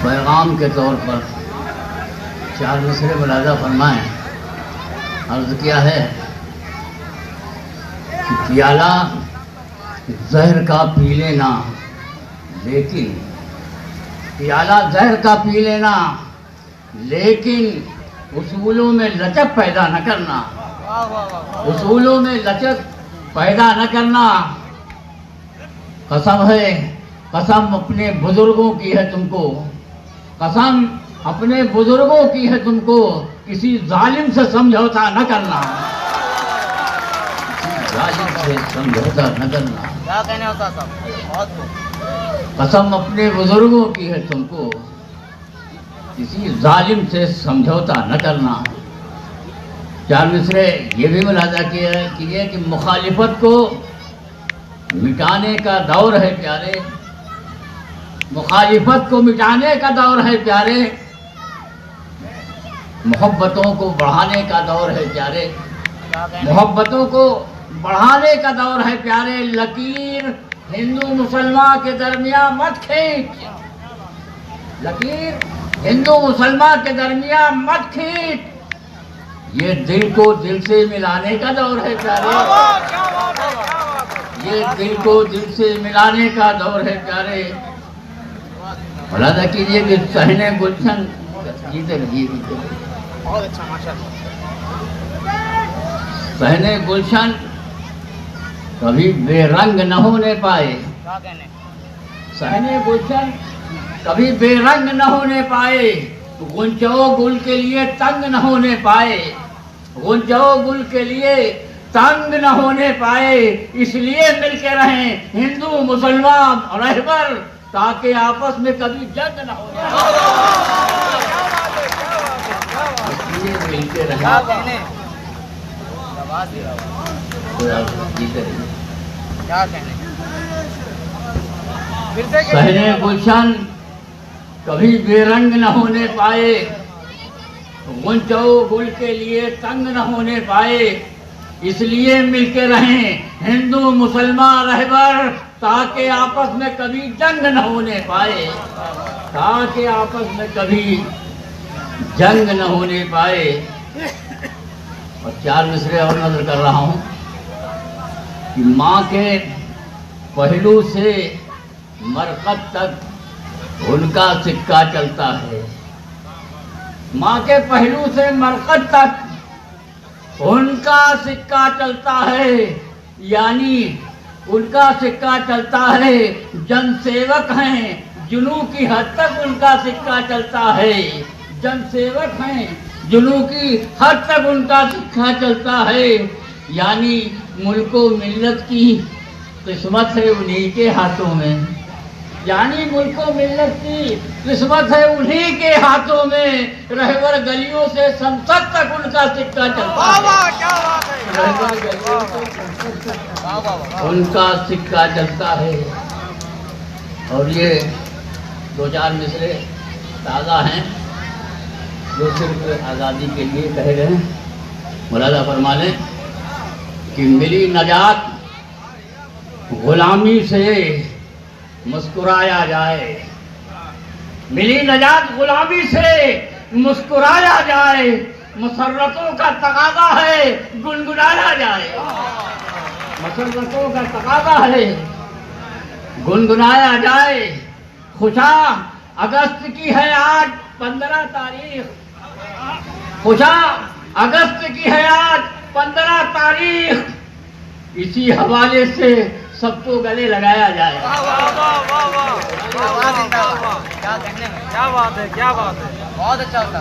پیغام کے طور پر چار مصرے ملاحظہ فرمائیں. عرض کیا ہے کہ پیالہ زہر کا پی لینا، لیکن پیالہ زہر کا پی لینا لیکن اصولوں میں لچک پیدا نہ کرنا، اصولوں میں لچک پیدا نہ کرنا. قسم ہے، قسم اپنے بزرگوں کی ہے تم کو، قسم اپنے بزرگوں کی ہے تم کو، کسی ظالم سے سمجھوتا نہ کرنا، کسی ظالم سے سمجھوتا نہ کرنا. کیا کہنے ہوتا صاحب، بہت خوب. قسم اپنے بزرگوں کی ہے تم کو، کسی ظالم سے سمجھوتا نہ کرنا. چار مصرے یہ بھی ملاحظہ کیے کہ مخالفت کو مٹانے کا دور ہے پیارے، مخالفت کو مٹانے کا دور ہے پیارے، محبتوں کو بڑھانے کا دور ہے پیارے، محبتوں کو بڑھانے کا دور ہے پیارے. لکیر ہندو مسلمان کے درمیان مت کھینچ، لکیر ہندو مسلمان کے درمیان مت کھینچ، یہ دل کو دل سے ملانے کا دور ہے پیارے، یہ دل کو دل سے ملانے کا دور ہے پیارے. ملاحظہ کیجیے کہ صحن گلشن جیتے رہیے، بہت اچھا ماشاءاللہ. صحن گلشن کبھی بے رنگ نہ ہونے پائے، کیا کہنے. صحن گلشن کبھی بے رنگ نہ ہونے پائے، غنچو گل کے لیے تنگ نہ ہونے پائے، غنچو گل کے لیے تنگ نہ ہونے پائے. اس لیے مل کے رہیں ہندو مسلمان رہبر، تاکہ آپس میں کبھی جنگ نہ ہو جائے. اس لیے مل کے رہیں. کیا کہنے. کیا کہنے. پھر سے صحن گلشن کبھی بے رنگ نہ ہونے پائے، غنچو گل کے لیے تنگ نہ ہونے پائے. اس لیے مل کے رہیں ہندو مسلمان رہبر، تاکہ آپس میں کبھی جنگ نہ ہونے پائے، تاکہ آپس میں کبھی جنگ نہ ہونے پائے. اور چار مصرے اور نظر کر رہا ہوں کہ ماں کے پہلو سے مرقد تک ان کا سکہ چلتا ہے، ماں کے پہلو سے مرقد تک ان کا سکہ چلتا ہے، یعنی ان کا سکہ چلتا ہے. جن سیوک ہیں جنوں کی حد تک ان کا سکہ چلتا ہے، جن سیوک ہیں جنوں کی حد تک ان کا سکہ چلتا ہے. یعنی ملک و ملت کی قسمت ہے انہی کے ہاتھوں میں، یعنی ملک و ملت کی قسمت ہے انہی کے ہاتھوں میں. رہبر گلیوں سے سنسد تک ان کا سکہ چلتا ہے، رہبر گلیوں سے سنسد تک ان کا سکہ چلتا ہے. اور یہ دو چار مصرے تازہ ہیں جو صرف آزادی کے لیے کہے گئے ہیں. ملاحظہ فرما لیں کہ ملی نجات غلامی سے مسکرایا جائے، ملی نجات غلامی سے مسکرایا جائے، مسرتوں کا تقاضا ہے گنگنایا جائے، مسرتوں کا تقاضا ہے گنگنایا جائے. خوشاں اگست کی ہے آج 15 تاریخ، خوشاں اگست کی ہے آج 15 تاریخ، اسی حوالے سے سب کو گلے لگایا جائے. کیا کہنے. کیا بات ہے، کیا بات ہے، بہت اچھا ہوتا.